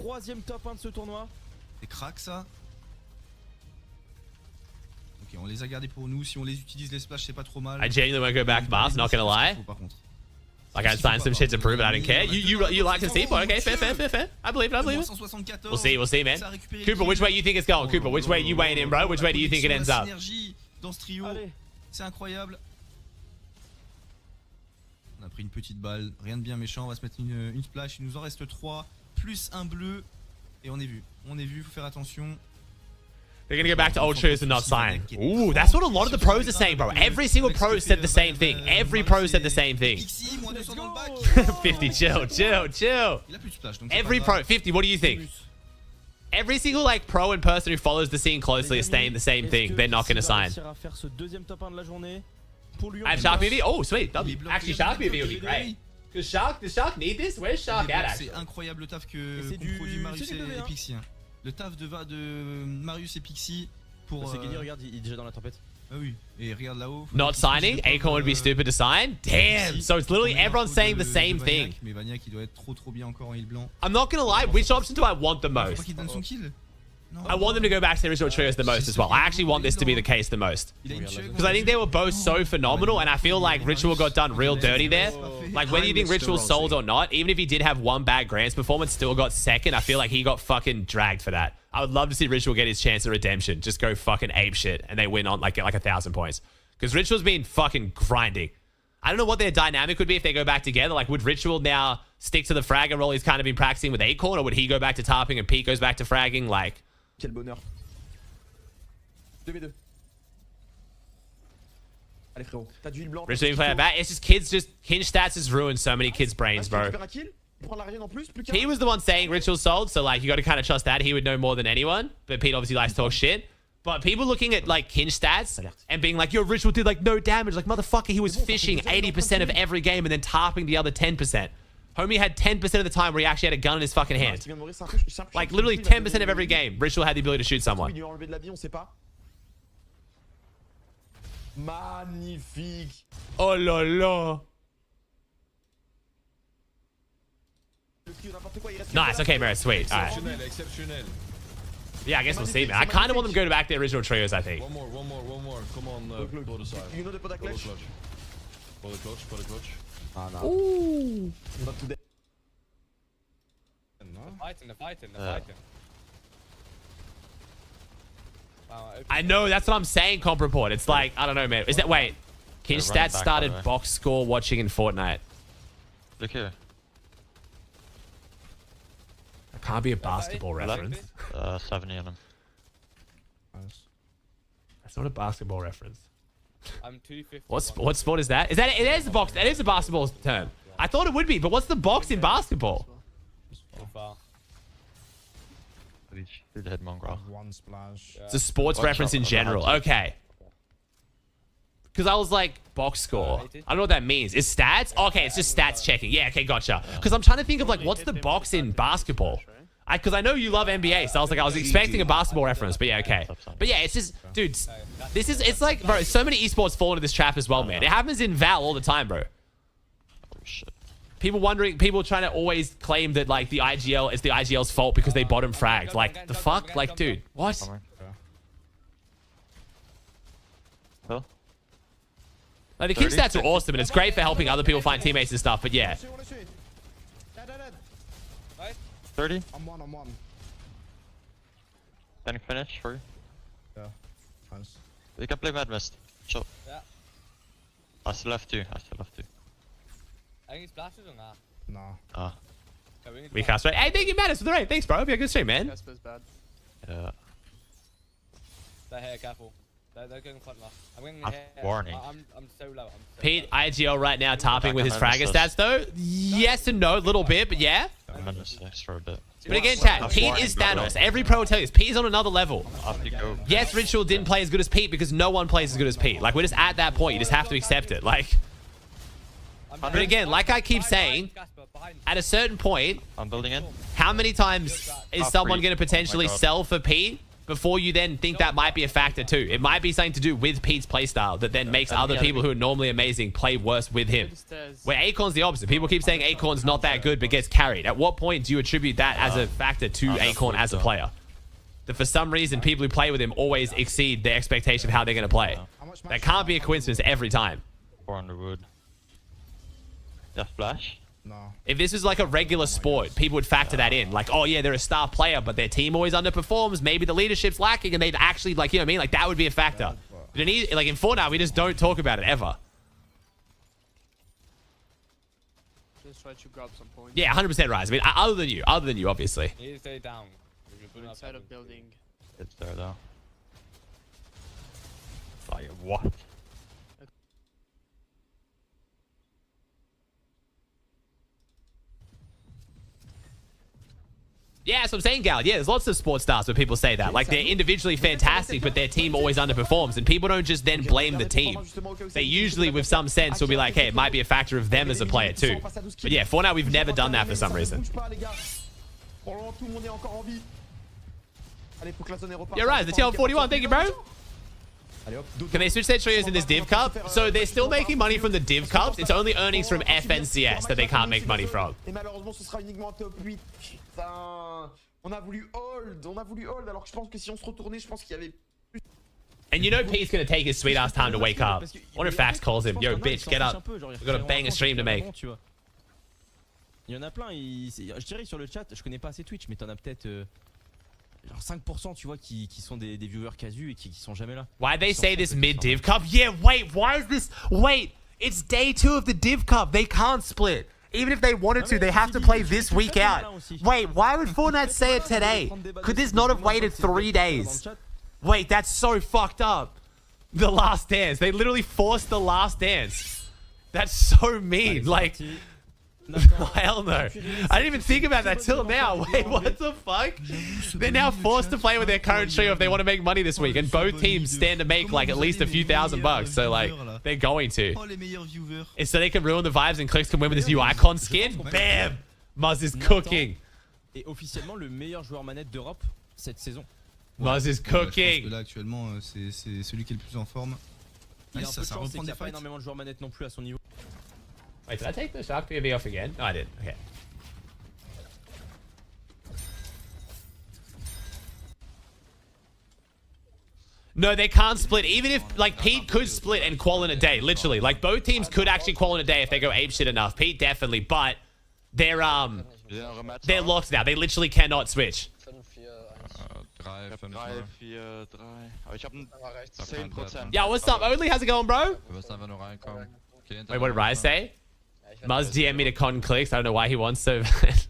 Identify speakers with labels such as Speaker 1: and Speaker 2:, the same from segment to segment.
Speaker 1: troisième top 1 de ce tournoi.
Speaker 2: C'est crack ça. Ok, on les a gardés pour nous. Si on les utilise les splash, c'est pas trop mal.
Speaker 3: I genuinely won't go back fast, not gonna lie. Like I signed some shit to prove it, I didn't care. You like to see, but okay, fair. I believe it. We'll see, man. Cooper, which way you think it's going? Cooper, which way you weighing in, bro? Which way do you think it ends up?
Speaker 2: Dans ce trio, c'est incroyable. On a pris une petite balle, rien de bien méchant. On va se mettre une splash. Il nous en reste 3 plus un bleu et on est vu. Faut faire attention.
Speaker 3: They're gonna go back to old truths and not sign. Ooh, that's what a lot of the pros are saying, bro. Every single pro said the same thing. Every pro said the same thing. 50, chill. Every pro, 50, what do you think? Every single like pro and person who follows the scene closely is saying the same thing. They're not gonna sign. I have Shark PV. Oh, sweet. Actually, Shark PV would be great. Does Shark need this? Where's Shark at, actually?
Speaker 2: C'est incroyable le taf que produit Marius et Pixie. Le taf de Marius et Pixie pour...
Speaker 1: C'est gagné, regarde, il est déjà dans la tempête.
Speaker 2: Ah oui, et regarde là-haut.
Speaker 3: Not signing? Acorn would be stupid to sign? Damn! So it's literally everyone saying the same thing.
Speaker 2: Mais Vaniac, il doit être trop bien encore en heal blanc.
Speaker 3: I'm not gonna lie, which option do I want the most?
Speaker 2: Pas qu'il donne son kill.
Speaker 3: I want them to go back to the original trios the most as well. I actually want this to be the case the most. Because I think they were both so phenomenal, and I feel like Ritual got done real dirty there. Like, whether you think Ritual sold or not, even if he did have one bad Grants performance, still got second, I feel like he got fucking dragged for that. I would love to see Ritual get his chance at redemption. Just go fucking ape shit, and they win on, like, get like 1,000 points. Because Ritual's been fucking grinding. I don't know what their dynamic would be if they go back together. Like, would Ritual now stick to the fragger role he's kind of been practicing with Acorn, or would he go back to tarping and Pete goes back to fragging? Like...
Speaker 1: Quel bonheur. 2v2. Allez frérot, t'as du heal blanc.
Speaker 3: Ritual even playing back. It's just kids, just hinge stats has ruined so many kids' brains, bro. He was the one saying Ritual sold, so like you got to kind of trust that. He would know more than anyone, but Pete obviously likes to talk shit. But people looking at like hinge stats and being like, yo, Ritual did like no damage. Like, motherfucker, he was fishing 80% of every game and then tarping the other 10%. Homie had 10% of the time where he actually had a gun in his fucking hand. Like, literally 10% of every game, Ritual had the ability to shoot someone.
Speaker 1: Magnifique.
Speaker 3: Oh la la. Nice, okay, Mara, sweet. Alright. Yeah, I guess we'll see, man. I kind of want them to go back to the original trios, I think.
Speaker 4: One more. Come on, go to side.
Speaker 1: You know the product clutch?
Speaker 4: For the clutch.
Speaker 1: Ah, no.
Speaker 3: Ooh.
Speaker 1: Not today.
Speaker 5: The fighting.
Speaker 3: I know, that's what I'm saying, Comp Report. It's like, I don't know, man. Is that, wait. Hinge Stats started box score watching in FORTNITE.
Speaker 4: Look here.
Speaker 3: That can't be a basketball reference.
Speaker 4: 70 on him.
Speaker 3: That's not a basketball reference.
Speaker 5: I'm 250.
Speaker 3: What sport is that? It is the box. It is a basketball term. I thought it would be, but what's the box in basketball?
Speaker 5: So far.
Speaker 1: One splash.
Speaker 3: It's a sports reference in general. Okay. Because I was like, box score. I don't know what that means. Is stats? Okay, it's just stats checking. Yeah, okay, gotcha. Because I'm trying to think of like, what's the box in basketball? Because I know you love NBA, so I was like, I was expecting a basketball reference, but yeah, okay. But yeah, it's just, dude, it's like, bro, so many esports fall into this trap as well, man. It happens in Val all the time, bro.
Speaker 4: Oh, shit.
Speaker 3: People trying to always claim that like the IGL is the IGL's fault because they bottom fragged. Like, the fuck? Like, dude, what? Like, the king stats are awesome, and it's great for helping other people find teammates and stuff, but yeah.
Speaker 4: 30?
Speaker 1: I'm one.
Speaker 4: Can you finish for you?
Speaker 1: Yeah. Nice.
Speaker 4: We can play Mad Mist. Sure.
Speaker 5: Yeah.
Speaker 4: I still have two.
Speaker 5: Any splashes or not?
Speaker 1: No.
Speaker 4: Ah.
Speaker 3: We cast right. Hey, thank you, Mattis, for the raid. Thanks, bro. Hope you had a good stream, man.
Speaker 4: Yeah.
Speaker 5: They're here, careful. They're going front left. I'm going
Speaker 4: I'm
Speaker 5: here.
Speaker 4: warning.
Speaker 5: I'm so low.
Speaker 3: Pete, IGL right now tarping with his fragger stats, though. Yes and no, a little bit, but yeah.
Speaker 4: I'm on this next for a bit.
Speaker 3: But again, chat, Pete is Thanos. Every pro will tell you this. Pete is on another level. Yes, Ritual didn't play as good as Pete because no one plays as good as Pete. Like, we're just at that point. You just have to accept it. Like, but again, like I keep saying, at a certain point,
Speaker 4: I'm building in.
Speaker 3: how many times is someone going to potentially sell for Pete before you then think that might be a factor too. It might be something to do with Pete's playstyle that then makes other people who are normally amazing play worse with him. Where Acorn's the opposite. People keep saying Acorn's not that good but gets carried. At what point do you attribute that as a factor to Acorn as a player? That for some reason people who play with him always exceed their expectation of how they're going to play. That can't be a coincidence every time.
Speaker 4: 400 wood. Yeah, flash.
Speaker 1: No.
Speaker 3: If this is like a regular sport, people would factor that in. Like, oh yeah, they're a star player, but their team always underperforms. Maybe the leadership's lacking, and they'd actually, like, you know what I mean? Like, that would be a factor. But like in Fortnite, we just don't talk about it ever.
Speaker 6: Just try to grab some points.
Speaker 3: Yeah, 100% Rise. I mean, other than you, obviously.
Speaker 5: You need to stay down.
Speaker 6: We're inside of building.
Speaker 4: It's there though. Like, what?
Speaker 3: Yeah, that's what I'm saying, Gal. Yeah, there's lots of sports stars where people say that. Like, they're individually fantastic, but their team always underperforms. And people don't just then blame the team. They usually, with some sense, will be like, hey, it might be a factor of them as a player too. But yeah, for now, we've never done that for some reason. Yeah, right. The TL41. Thank you, bro. Can they switch their trios in this Div Cup? So they're still making money from the Div Cups. It's only earnings from FNCS that they can't make money from. And you know Pete's gonna take his sweet ass time to wake up. What if Fax calls him? Yo, bitch, get up. We've got a banger stream to make.
Speaker 7: Il y en a plein, je dirais sur le chat, je connais pas assez Twitch, mais t'en as peut-être genre 5%, tu vois, qui sont des viewers casus et qui sont jamais là.
Speaker 3: Why'd they say this mid-Div Cup? Yeah, wait, why is this? Wait, it's day 2 of the Div Cup. They can't split. Even if they wanted to, they have to play this week out. Wait, why would Fortnite say it today? Could this not have waited 3 days? Wait, that's so fucked up. The Last Dance. They literally forced the Last Dance. That's so mean. Like, hell no. I didn't even think about that till now. Wait, what the fuck? They're now forced to play with their current trio if they want to make money this week. And both teams stand to make like at least a few $1,000. So like, they're going to. And so they can ruin the vibes and Clicks can win with this new icon skin. Bam! Muzz is cooking.
Speaker 7: Et officiellement le meilleur joueur manette d'Europe cette saison.
Speaker 3: Muzz is cooking.
Speaker 2: Là actuellement, c'est celui qui est le plus en forme.
Speaker 7: Il a un peu de chance, c'est qu'il n'y a pas énormément de joueurs manette non plus à son niveau.
Speaker 3: Wait, did I take the Shark POV off again? No, I didn't. Okay. No, they can't split. Even if, like, Pete could split and qual in a day, literally. Like, both teams could actually qual in a day if they go apeshit enough. Pete definitely, but they're locked now. They literally cannot switch.
Speaker 4: 3, 4, 3. Aber ich hab 10%.
Speaker 3: Yeah, what's up, Only? How's it going, bro? Wait, what did Rise say? Muzz DM me to con Clicks. I don't know why he wants so bad.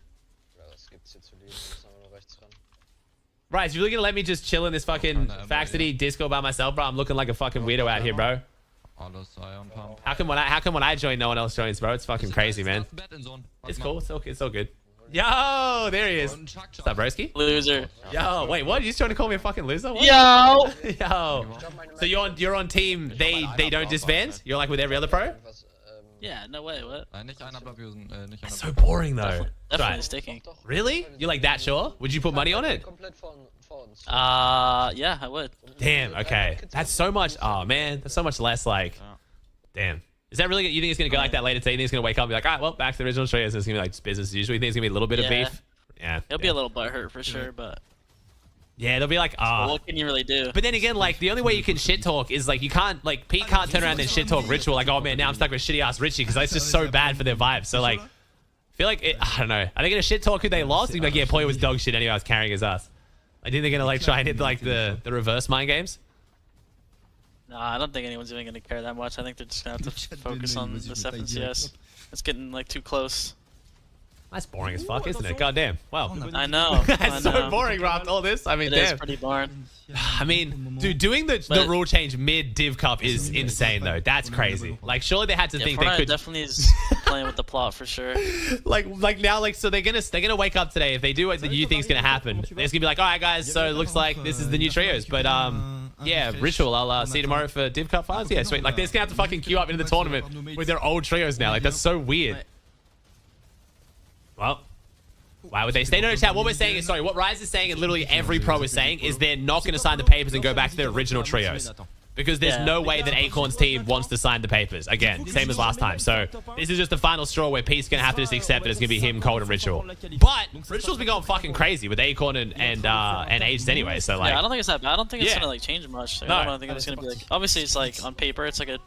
Speaker 3: Rise, you really gonna let me just chill in this fucking Faxity Discord by myself, bro? I'm looking like a fucking weirdo out here, bro. How come when I join, no one else joins, bro? It's fucking crazy, man. It's cool. It's all good. Yo, there he is. What's up, broski?
Speaker 6: Loser.
Speaker 3: Yo, wait, what? You just trying to call me a fucking loser? What?
Speaker 6: Yo!
Speaker 3: Yo. So you're on team they don't disband? You're like with every other pro?
Speaker 6: Yeah, no way, what?
Speaker 3: That's so boring though.
Speaker 6: Definitely sticking.
Speaker 3: Really? You're like that sure? Would you put money on it?
Speaker 6: Yeah, I would.
Speaker 3: Damn, okay. That's so much, oh man, that's so much less like, damn. Is that really, you think it's going to go like that later today? You think it's going to wake up and be like, all right, well, back to the original trios. It's going to be like business as usual. You think it's going to be a little bit of beef? Yeah.
Speaker 6: It'll be a little butthurt for sure, but...
Speaker 3: Yeah, they'll be like, ah.
Speaker 6: What can you really do?
Speaker 3: But then again, like, the only way you can shit talk is like, you can't, like, Pete can't turn around and shit talk Ritual like, oh man, now I'm stuck with shitty ass Richie because that's just so bad for their vibes. So like, I feel like, I don't know. Are they going to shit talk who they lost? They're like, yeah, Poya was dog shit anyway, I was carrying his ass. I think they're going to like try and hit like the reverse mind games.
Speaker 6: No, I don't think anyone's even going to care that much. I think they're just going to have to focus on this FNCS. It's getting like too close.
Speaker 3: That's boring as fuck, isn't it? God damn. Wow.
Speaker 6: I know.
Speaker 3: That's so boring, Rob. All this. I mean, damn.
Speaker 6: It is pretty boring.
Speaker 3: I mean, dude, doing the rule change mid Div Cup is insane, though. That's crazy. Like, surely they had to think they
Speaker 6: Fortnite
Speaker 3: could.
Speaker 6: Definitely is playing with the plot for sure.
Speaker 3: like now, like, so they're gonna wake up today. If they do what the new thing's gonna happen, they're just gonna be like, all right, guys. So it looks like this is the new trios. But yeah, Ritual. I'll see you tomorrow for Div Cup finals. Yeah, sweet. Like, they're just gonna have to fucking queue up into the tournament with their old trios now. Like, that's so weird. Well. Why would they stay? No, chat. What we're saying is, sorry, what Rise is saying, and literally every pro is saying, is they're not going to sign the papers and go back to their original trios. Because there's no way that Acorn's team wants to sign the papers. Again, same as last time. So this is just the final straw where Pete's going to have to just accept that it's going to be him, Cold, and Ritual. But Ritual's been going fucking crazy with Acorn and Aged anyway. So like,
Speaker 6: yeah, I don't think it's that bad. I don't think it's gonna like change much. Like,
Speaker 3: No.
Speaker 6: I don't think it's gonna be like. Obviously, it's like on paper, it's like a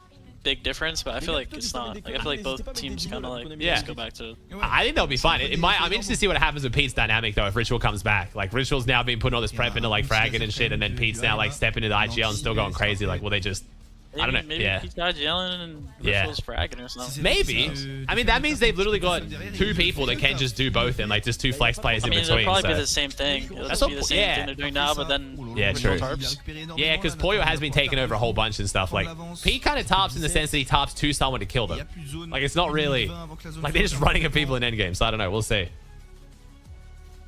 Speaker 6: big difference, but I feel like it's not. Like I feel like both teams kind of like just go back to.
Speaker 3: I think they'll be fine. It might. I'm interested to see what happens with Pete's dynamic though. If Ritual comes back, like Ritual's now been putting all this prep into like fragging and shit, and then Pete's now like stepping into the IGL and still going crazy. Like, will they just? I don't know.
Speaker 6: Maybe
Speaker 3: Yeah.
Speaker 6: Pete's got yelling and Ritual's fragging or something.
Speaker 3: Maybe. I mean, that means they've literally got two people that can just do both and like just two flex players in
Speaker 6: I mean,
Speaker 3: between.
Speaker 6: it'll probably be
Speaker 3: So.
Speaker 6: the same thing. It'll
Speaker 3: That's
Speaker 6: just be
Speaker 3: what-
Speaker 6: the same
Speaker 3: yeah.
Speaker 6: thing they're doing now, but then
Speaker 3: Yeah,
Speaker 6: with
Speaker 3: true.
Speaker 6: no tarps.
Speaker 3: Yeah, because Pollo has been taking over a whole bunch and stuff. Like, Pete kind of tarps in the sense that he tarps to someone to kill them. Like, it's not really... Like, they're just running at people in endgame, so I don't know. We'll see.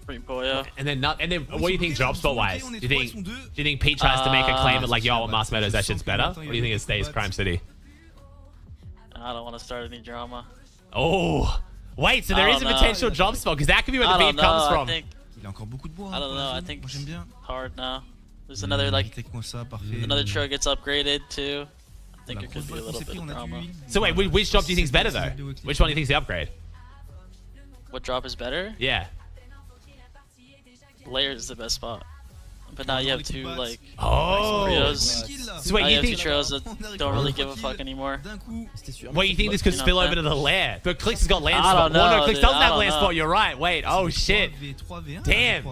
Speaker 6: Pretty Pollo.
Speaker 3: And then what do you think job spot wise? Do you think Pete tries to make a claim at like, yo, I want Mass Meadows, that shit's better? Or do you think it stays Crime City?
Speaker 6: I don't want to start any drama.
Speaker 3: Oh, wait, so there
Speaker 6: I
Speaker 3: is a
Speaker 6: don't know.
Speaker 3: potential job spot because that could be where the
Speaker 6: I don't
Speaker 3: beef comes
Speaker 6: know,
Speaker 3: from.
Speaker 6: I don't know. I think
Speaker 2: Moi, j'aime bien.
Speaker 6: it's hard now. There's another like
Speaker 2: Avec-moi ça, parfait.
Speaker 6: another trio gets upgraded too. I think it could be a little bit of drama.
Speaker 3: So wait, which job do you think is better though? Which one do you think is the upgrade?
Speaker 6: What drop is better?
Speaker 3: Yeah.
Speaker 6: Layer is the best spot. But now you have two like
Speaker 3: Oh.
Speaker 6: trios.
Speaker 3: So wait,
Speaker 6: Now
Speaker 3: you
Speaker 6: have two
Speaker 3: think?
Speaker 6: trios that don't really give a fuck anymore.
Speaker 3: Wait, you think this could
Speaker 6: You know
Speaker 3: spill
Speaker 6: what
Speaker 3: over
Speaker 6: I'm
Speaker 3: to the lair? But Clicks has got land
Speaker 6: I
Speaker 3: spot.
Speaker 6: don't
Speaker 3: Well, no,
Speaker 6: know,
Speaker 3: Clicks
Speaker 6: dude,
Speaker 3: doesn't
Speaker 6: I
Speaker 3: have
Speaker 6: don't
Speaker 3: land
Speaker 6: know.
Speaker 3: spot. You're right. Wait. Oh shit. Damn.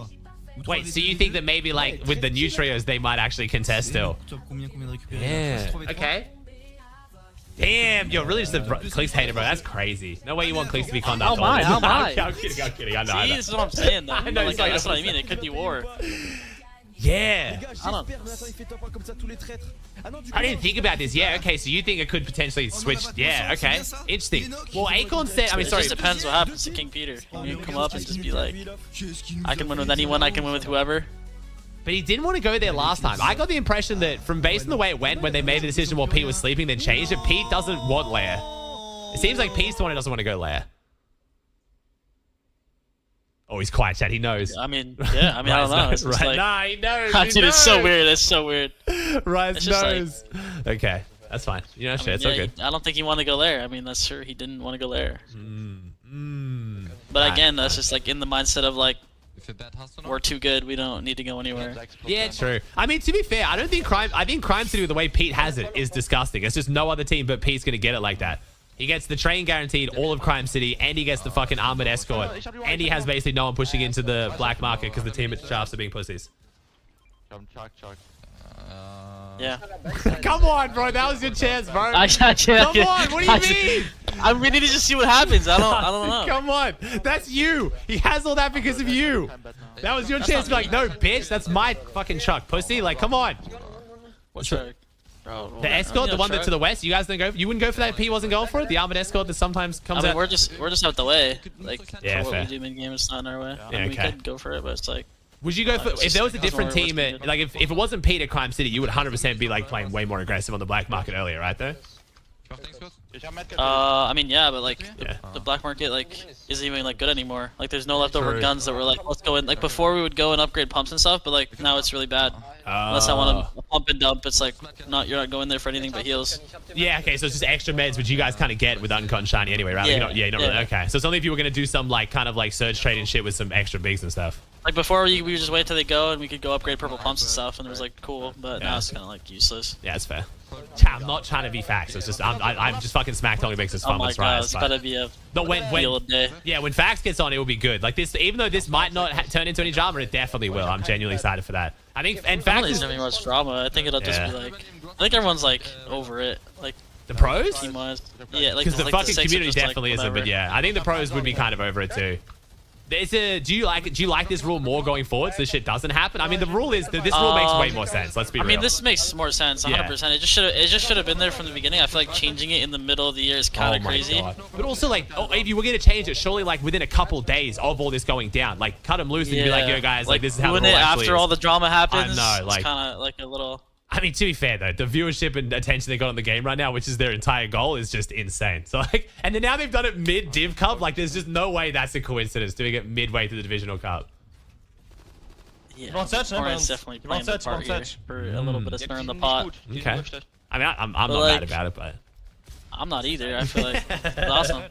Speaker 3: Wait, so you think that maybe like with the new trios they might actually contest still? Yeah. Okay. Damn, you're really just a Clicks hater, bro. That's crazy. No way you want Clicks to be conduct.
Speaker 6: How am I? How am I?
Speaker 3: I'm kidding. I know. I
Speaker 6: See,
Speaker 3: know.
Speaker 6: this is what I'm saying though.
Speaker 3: I know,
Speaker 6: Like,
Speaker 3: sorry,
Speaker 6: that's
Speaker 3: I
Speaker 6: what I mean. It could be war.
Speaker 3: Yeah.
Speaker 6: I don't.
Speaker 3: I didn't think about this. Yeah, okay, so you think it could potentially switch. Yeah, okay. Interesting. Well, Acorn said, I mean,
Speaker 6: It
Speaker 3: sorry.
Speaker 6: just depends what happens to King Peter. You come up and just be like, I can win with anyone. I can win with whoever.
Speaker 3: But he didn't want to go there last time. I got the impression that from based on the way it went when they made the decision while Pete was sleeping, then changed it. Pete doesn't want Lair. It seems like Pete's the one who doesn't want to go Lair. Oh, he's quiet, Chad. He knows.
Speaker 6: I mean, yeah. I mean, I don't know. It's just
Speaker 3: Right.
Speaker 6: like,
Speaker 3: Nah, he knows.
Speaker 6: dude, it's so weird. It's so weird.
Speaker 3: Rise
Speaker 6: It's just like-
Speaker 3: knows. Okay, that's fine. You know,
Speaker 6: I
Speaker 3: shit,
Speaker 6: mean,
Speaker 3: it's all
Speaker 6: yeah,
Speaker 3: good.
Speaker 6: I don't think he wanted to go there. I mean, that's sure he didn't want to go there.
Speaker 3: Mm.
Speaker 6: But again, that's just like in the mindset of like, we're too good. We don't need to go anywhere.
Speaker 3: Yeah, true. I mean, to be fair, I think Crime City, the way Pete has it, is disgusting. It's just no other team but Pete's going to get it like that. He gets the train guaranteed, all of Crime City, and he gets the fucking armored escort. And he has basically no one pushing into the black market because the team at Shafts are being pussies.
Speaker 6: Yeah.
Speaker 3: Come on, bro. That was your chance, bro.
Speaker 6: I can't.
Speaker 3: Come on. What do you mean?
Speaker 6: We need to just see what happens. I don't know.
Speaker 3: Come on. That's you. He has all that because of you. That was your chance to be like, no, bitch. That's my fucking truck, pussy. Like, come on.
Speaker 6: What's that? Bro,
Speaker 3: The escort, the one that's to the west, you guys didn't go. You wouldn't go for that if Pete wasn't going for it. The armored escort that sometimes
Speaker 6: I
Speaker 3: comes
Speaker 6: mean,
Speaker 3: out.
Speaker 6: we're just out the way. Like,
Speaker 3: Yeah,
Speaker 6: for what
Speaker 3: fair.
Speaker 6: we do mid game, it's not in our way. I
Speaker 3: Yeah,
Speaker 6: mean,
Speaker 3: okay.
Speaker 6: we could go for it, but it's like.
Speaker 3: Would you go for
Speaker 6: it's
Speaker 3: if there was a
Speaker 6: just-
Speaker 3: different
Speaker 6: that's
Speaker 3: team
Speaker 6: what
Speaker 3: at like if it wasn't Pete at Crime City, you would 100% be like playing way more aggressive on the black market earlier, right there?
Speaker 6: I mean, yeah, but like
Speaker 3: Yeah.
Speaker 6: the black market like isn't even like good anymore. Like, there's no leftover
Speaker 3: True.
Speaker 6: guns that were like, let's go in. Like before, we would go and upgrade pumps and stuff, but like now it's really bad. Unless I want to pump and dump, it's like you're not going there for anything but heals.
Speaker 3: Yeah, okay, so it's just extra meds, which you guys kind of get with Uncon Shiny anyway, right?
Speaker 6: Yeah,
Speaker 3: You're not
Speaker 6: yeah.
Speaker 3: really, okay. So it's only if you were going to do some like kind of like surge trade and shit with some extra bigs and stuff.
Speaker 6: Like before, we would just wait till they go and we could go upgrade purple pumps and stuff, and it was like cool. But
Speaker 3: Yeah.
Speaker 6: now it's kind of like useless.
Speaker 3: Yeah, that's fair. Chat, I'm not trying to be facts. It's just I'm just fucking smack talking makes this
Speaker 6: Oh
Speaker 3: fun
Speaker 6: my
Speaker 3: with
Speaker 6: god,
Speaker 3: Rise.
Speaker 6: it's
Speaker 3: but-
Speaker 6: gotta be a
Speaker 3: No, when
Speaker 6: field day.
Speaker 3: yeah, when Facts gets on, it will be good. Like this, even though this might not turn into any drama, it definitely will. I'm genuinely excited for that. I think, and
Speaker 6: I don't
Speaker 3: Facts
Speaker 6: think
Speaker 3: is
Speaker 6: there's gonna be much drama. I think it'll just
Speaker 3: Yeah.
Speaker 6: be like, I think everyone's like over it, like
Speaker 3: the pros,
Speaker 6: team wise. Yeah, like
Speaker 3: because the
Speaker 6: like
Speaker 3: fucking
Speaker 6: six are
Speaker 3: community
Speaker 6: just, like,
Speaker 3: definitely isn't. But
Speaker 6: whatever.
Speaker 3: yeah, I think the pros would be kind of over it too. Do you like this rule more going forward so this shit doesn't happen? I mean, the rule is that this rule makes way more sense. Let's be
Speaker 6: I
Speaker 3: real.
Speaker 6: mean, this makes more sense, 100%. It just should have been there from the beginning. I feel like changing it in the middle of the year is kind of crazy.
Speaker 3: God. But also, like, if you were going to change it, surely, like, within a couple days of all this going down, like, cut them loose and be like, yo, guys, like this is how the
Speaker 6: doing
Speaker 3: rule
Speaker 6: it
Speaker 3: actually
Speaker 6: after
Speaker 3: is.
Speaker 6: all the drama happens.
Speaker 3: I know, like-
Speaker 6: it's kind of like a little.
Speaker 3: I mean, to be fair though, the viewership and attention they got on the game right now, which is their entire goal, is just insane. So like, and then now they've done it mid Div Cup. Like, there's just no way that's a coincidence doing it midway through the Divisional Cup.
Speaker 6: Yeah,
Speaker 5: Wrong touch, no,
Speaker 6: Torrent's
Speaker 5: man.
Speaker 6: definitely
Speaker 5: Wrong
Speaker 6: playing the
Speaker 5: touch,
Speaker 6: part
Speaker 5: wrong
Speaker 6: here
Speaker 5: touch.
Speaker 6: for a little bit of stir in the pot.
Speaker 3: Okay. I mean, I'm not
Speaker 6: like-
Speaker 3: mad about it, but
Speaker 6: I'm not either. I feel like it's awesome.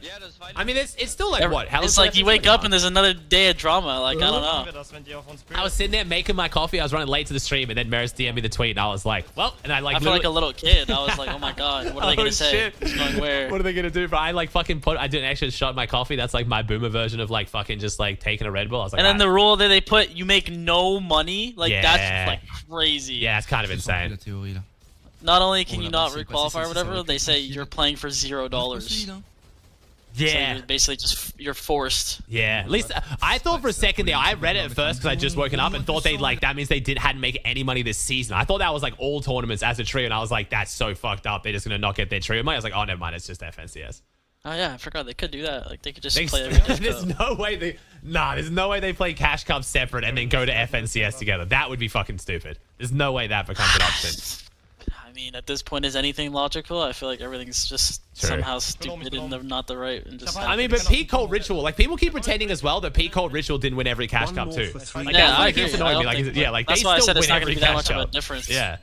Speaker 3: I mean, it's still like what? How
Speaker 6: It's like you wake up and there's another day of drama. Like, I don't know.
Speaker 3: I was sitting there making my coffee. I was running late to the stream, and then Maris DM'd me the tweet, and I was like, well, and I like
Speaker 6: I feel like a little kid. I was like, oh my god, what are they gonna say?
Speaker 3: Shit.
Speaker 6: Who's going where?
Speaker 3: What are they gonna do? But I like fucking I did an extra shot in my coffee. That's like my boomer version of like fucking just like taking a Red Bull. I was like,
Speaker 6: And then
Speaker 3: "Ah."
Speaker 6: the rule that they put, you make no money. Like,
Speaker 3: Yeah.
Speaker 6: that's like crazy.
Speaker 3: Yeah, it's kind of
Speaker 2: Je sens plus
Speaker 3: insane.
Speaker 2: la théorie, là.
Speaker 6: Not only can
Speaker 2: Oh,
Speaker 6: you
Speaker 2: là-bas,
Speaker 6: not
Speaker 2: c'est
Speaker 6: requalify or
Speaker 2: passé,
Speaker 6: whatever,
Speaker 2: ça va
Speaker 6: they
Speaker 2: être
Speaker 6: say
Speaker 2: facile.
Speaker 6: you're playing for $0.
Speaker 2: Solide, hein.
Speaker 6: So
Speaker 3: Yeah.
Speaker 6: you're basically just you're forced.
Speaker 3: Yeah, at least I thought for a second there, I read it at first because I just woken up and thought they'd like, that means they hadn't made any money this season. I thought that was like all tournaments as a trio, and I was like, that's so fucked up. They're just gonna not get their trio money. I was like, oh, never mind, it's just FNCS.
Speaker 6: Oh yeah, I forgot they could do that. Like they could just
Speaker 3: They-
Speaker 6: play every day.
Speaker 3: there's no way there's no way they play Cash Cup separate and then go to FNCS together. That would be fucking stupid. There's no way that becomes an option.
Speaker 6: I mean, at this point, is anything logical? I feel like everything's just
Speaker 3: True.
Speaker 6: somehow stupid and not the right. And just
Speaker 3: I mean, but Peak Cold Ritual, like people keep pretending as well that Peak Cold Ritual didn't win every Cash Cup too. Like,
Speaker 6: yeah,
Speaker 3: that's
Speaker 6: I
Speaker 3: what
Speaker 6: agree.
Speaker 3: keeps
Speaker 6: I
Speaker 3: annoying
Speaker 6: don't
Speaker 3: me. Like,
Speaker 6: think-
Speaker 3: yeah, like
Speaker 6: that's
Speaker 3: they
Speaker 6: why I
Speaker 3: still
Speaker 6: said it's
Speaker 3: win
Speaker 6: not
Speaker 3: every
Speaker 6: gonna be that
Speaker 3: Cash
Speaker 6: much of a
Speaker 3: Cup.
Speaker 6: difference.
Speaker 3: Yeah.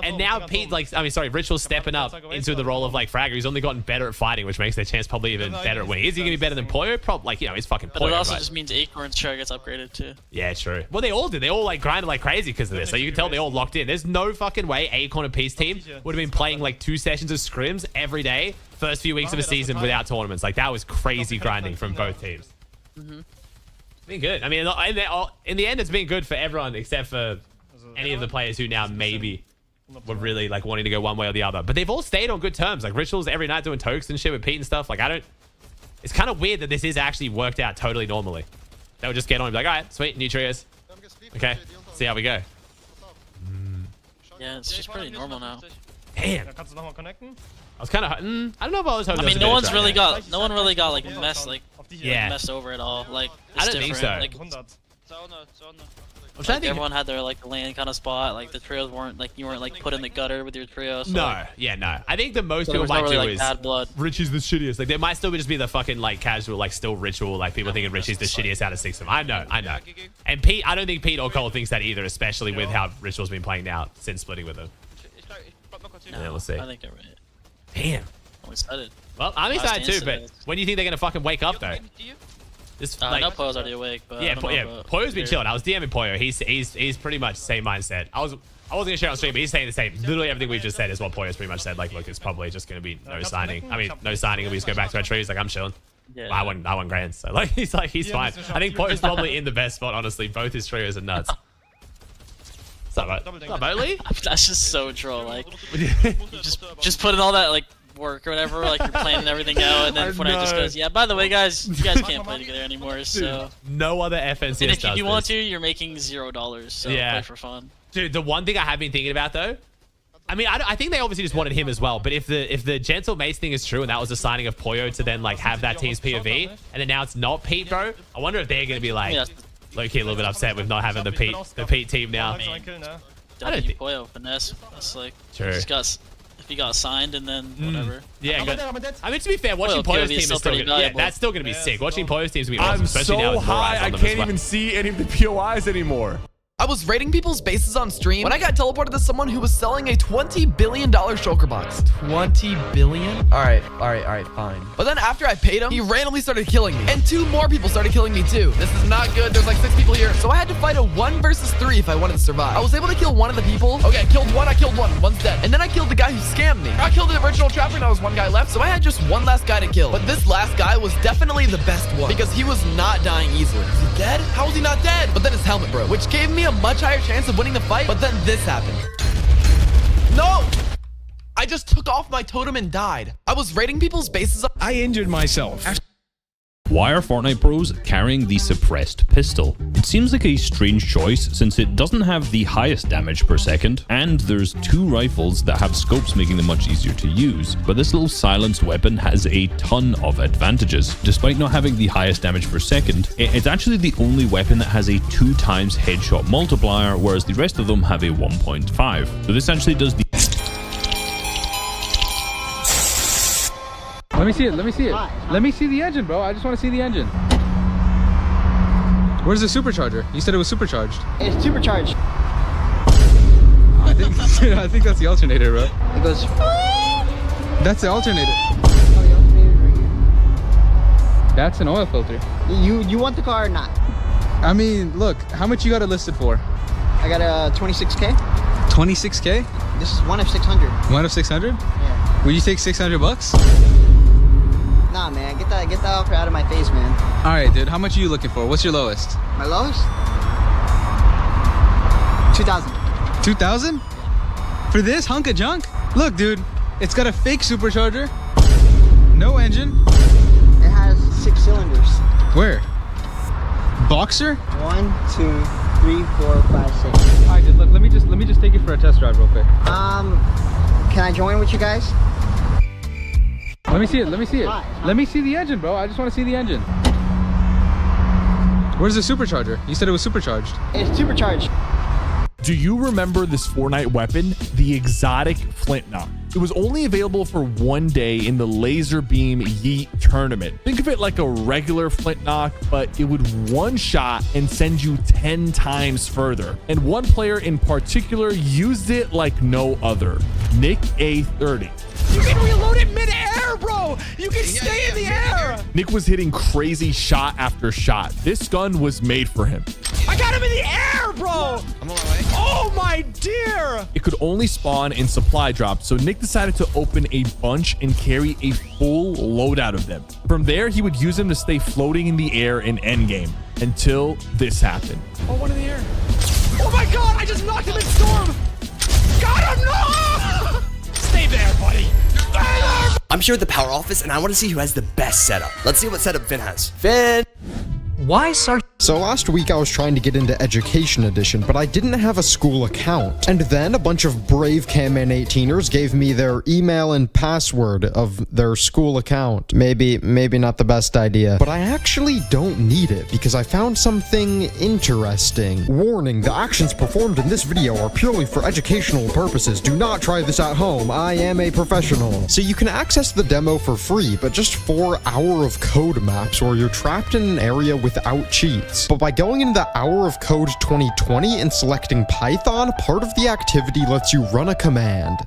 Speaker 3: And now Pete, like, I mean, sorry, Ritual's stepping up into the role of like Fragger. He's only gotten better at fighting, which makes their chance probably even better at winning. Is he gonna be better than Poyo? Probably, like, you know, he's fucking
Speaker 6: But
Speaker 3: Poyo.
Speaker 6: it also
Speaker 3: right?
Speaker 6: just means Acorn's chair gets upgraded too.
Speaker 3: Yeah, true. Well, they all did. They all like grinded like crazy because of this. So you can tell they all locked in. There's no fucking way Acorn and Peace team would have been playing like 2 sessions of scrims every day first few weeks of a season without tournaments. Like that was crazy grinding from both teams. It's been good. I mean, in the end, it's been good for everyone except for any of the players who now maybe were really like wanting to go one way or the other. But they've all stayed on good terms. Like Rituals every night doing tokes and shit with Pete and stuff. Like it's kind of weird that this is actually worked out totally normally. They would just get on and be like, all right, sweet, new trios. Okay, see how we go.
Speaker 6: Yeah, it's just pretty normal now.
Speaker 3: Damn.
Speaker 5: Kannst du nochmal connecten?
Speaker 3: I was kind of, I don't know if I was hoping.
Speaker 6: I mean, no one really got like messed
Speaker 3: Yeah.
Speaker 6: messed over at all. Like
Speaker 3: I
Speaker 6: it's
Speaker 3: don't think
Speaker 6: different.
Speaker 3: so.
Speaker 6: Like,
Speaker 5: 100.
Speaker 3: I'm trying to think.
Speaker 6: everyone had their like lane kind of spot. Like the trios weren't like you weren't like put in the gutter with your trio. So,
Speaker 3: No,
Speaker 6: like,
Speaker 3: yeah, no. I think the most
Speaker 6: so there
Speaker 3: people
Speaker 6: was no
Speaker 3: might
Speaker 6: really
Speaker 3: do
Speaker 6: like
Speaker 3: is
Speaker 6: bad blood.
Speaker 3: Richie's the shittiest. Like there might still just be the fucking like casual, like still Ritual, like people thinking Richie's the shittiest out of 6 of them. I know. And Pete, I don't think Pete or Cole thinks that either, especially with how Ritual's been playing now since splitting with him.
Speaker 6: No,
Speaker 3: Yeah, we'll see.
Speaker 6: I think they're right.
Speaker 3: Damn.
Speaker 6: I'm excited.
Speaker 3: Well, I'm excited too, but when do you think they're gonna fucking wake up though? This
Speaker 6: I know Poe's already awake, but
Speaker 3: yeah,
Speaker 6: I don't know about
Speaker 3: Poyo's been
Speaker 6: here.
Speaker 3: chilling. I was DMing Poyo. He's pretty much the same mindset. I wasn't gonna share on stream, but he's saying the same. Literally everything we've just said is what Poyo's pretty much said. Like, look, it's probably just gonna be no signing. I mean, no signing, and we just go back to our trees. Like, I'm chilling.
Speaker 6: Yeah.
Speaker 3: I won grand, so like he's fine. I think Poyo's probably in the best spot. Honestly, both his trios are nuts. What's up, Oli?
Speaker 6: That's just so troll. Like, just putting all that like work or whatever, like you're planning everything out, and then Fortnite just goes, yeah. By the way, guys, you guys can't play together anymore. So,
Speaker 3: No other FNCS
Speaker 6: and if
Speaker 3: does
Speaker 6: you want
Speaker 3: this.
Speaker 6: to, you're making $0. So
Speaker 3: Yeah.
Speaker 6: play for fun.
Speaker 3: Dude, the one thing I have been thinking about though, I mean, I think they obviously just wanted him as well. But if the Gentle Mace thing is true, and that was the signing of Poyo to then like have that team's POV, and then now it's not Pete, bro. I wonder if they're gonna be like
Speaker 6: Yeah.
Speaker 3: low-key a little bit upset with not having the Pete team now.
Speaker 5: So ein Kill, ne?
Speaker 3: I don't
Speaker 6: W
Speaker 3: think-
Speaker 6: Poyo finesse. That's like
Speaker 3: True.
Speaker 6: just got if he got signed and then whatever.
Speaker 3: Yeah,
Speaker 5: I'm
Speaker 3: good.
Speaker 5: dead, I'm dead.
Speaker 3: I mean, to be fair, watching
Speaker 6: Poyo
Speaker 3: Poyo's
Speaker 6: POV
Speaker 3: team
Speaker 6: is
Speaker 3: is
Speaker 6: still
Speaker 3: still
Speaker 6: pretty
Speaker 3: gonna, yeah,
Speaker 6: valuable.
Speaker 3: that's still gonna be sick. Watching Poyo's teams will be
Speaker 8: I'm
Speaker 3: awesome, especially now
Speaker 8: so
Speaker 3: with more eyes
Speaker 8: high, I
Speaker 3: on them
Speaker 8: can't
Speaker 3: as well.
Speaker 8: even see any of the POIs anymore.
Speaker 9: I was raiding people's bases on stream when I got teleported to someone who was selling a $20 billion shulker box. 20 billion? Alright, fine. But then after I paid him, he randomly started killing me. And 2 more people started killing me too. This is not good. There's like 6 people here. So I had to fight a 1 versus 3 if I wanted to survive. I was able to kill one of the people. Okay, I killed one, one's dead. And then I killed the guy who scammed me. I killed the original trapper and there was 1 guy left. So I had just 1 last guy to kill. But this last guy was definitely the best one because he was not dying easily. Is he dead? How is he not dead? But then his helmet broke, which gave me a much higher chance of winning the fight, but then this happened. No! I just took off my totem and died. I was raiding people's bases.
Speaker 8: I injured myself.
Speaker 10: Why are Fortnite pros carrying the suppressed pistol? It seems like a strange choice since it doesn't have the highest damage per second, and there's 2 rifles that have scopes making them much easier to use. But this little silenced weapon has a ton of advantages. Despite not having the highest damage per second, it's actually the only weapon that has a 2 times headshot multiplier, whereas the rest of them have a 1.5. So this actually does the...
Speaker 11: Let me see it, let me see it. Let me see the engine, bro. I just want to see the engine. Where's the supercharger? You said it was supercharged.
Speaker 12: It's supercharged.
Speaker 11: I think that's the alternator, bro.
Speaker 12: It goes...
Speaker 11: That's the alternator.
Speaker 12: Oh, the alternator's right here.
Speaker 11: That's an oil filter.
Speaker 12: You want the car or not?
Speaker 11: I mean, look, how much you got it listed for?
Speaker 12: I got a 26K.
Speaker 11: 26K?
Speaker 12: This is 1 of 600.
Speaker 11: 1 of 600?
Speaker 12: Yeah.
Speaker 11: Will you take 600 bucks?
Speaker 12: Nah, man, get that offer out of my face, man.
Speaker 11: All right, dude. How much are you looking for? What's your lowest?
Speaker 12: My lowest? 2,000.
Speaker 11: 2,000? For this hunk of junk? Look, dude, it's got a fake supercharger, no engine.
Speaker 12: It has 6 cylinders.
Speaker 11: Where? Boxer?
Speaker 12: 1, 2, 3, 4, 5, 6.
Speaker 11: All right, dude. Look, let me just take you for a test drive real quick.
Speaker 12: Can I join with you guys?
Speaker 11: Let me see it, let me see it. Let me see the engine, bro. I just want to see the engine. Where's the supercharger? You said it was supercharged.
Speaker 12: It's supercharged.
Speaker 8: Do you remember this Fortnite weapon? The exotic flintlock. It was only available for 1 day in the Laser Beam Yeet tournament. Think of it like a regular flintlock, but it would one shot and send you 10 times further. And one player in particular used it like no other, Nick A30.
Speaker 3: You can reload it mid-air, bro. You can stay in the air.
Speaker 8: Nick was hitting crazy shot after shot. This gun was made for him.
Speaker 3: I got him in the air, bro.
Speaker 2: I'm on my way.
Speaker 3: Oh my dear.
Speaker 8: It could only spawn in supply drops, so Nick decided to open a bunch and carry a full loadout of them. From there, he would use them to stay floating in the air in endgame until this happened.
Speaker 3: Oh, one in the air. Oh my god, I just knocked him in storm. Got him, no. Stay there, buddy. Stay there.
Speaker 13: I'm here at the power office and I want to see who has the best setup. Let's see what setup Finn has. Finn!
Speaker 9: Why start?
Speaker 14: So last week I was trying to get into Education Edition, but I didn't have a school account. And then a bunch of brave Camman 18ers gave me their email and password of their school account. Maybe not the best idea, but I actually don't need it because I found something interesting. Warning, the actions performed in this video are purely for educational purposes. Do not try this at home. I am a professional. So you can access the demo for free, but just 4 hour of code maps where you're trapped in an area without cheats. But by going into the Hour of Code 2020 and selecting Python, part of the activity lets you run a command.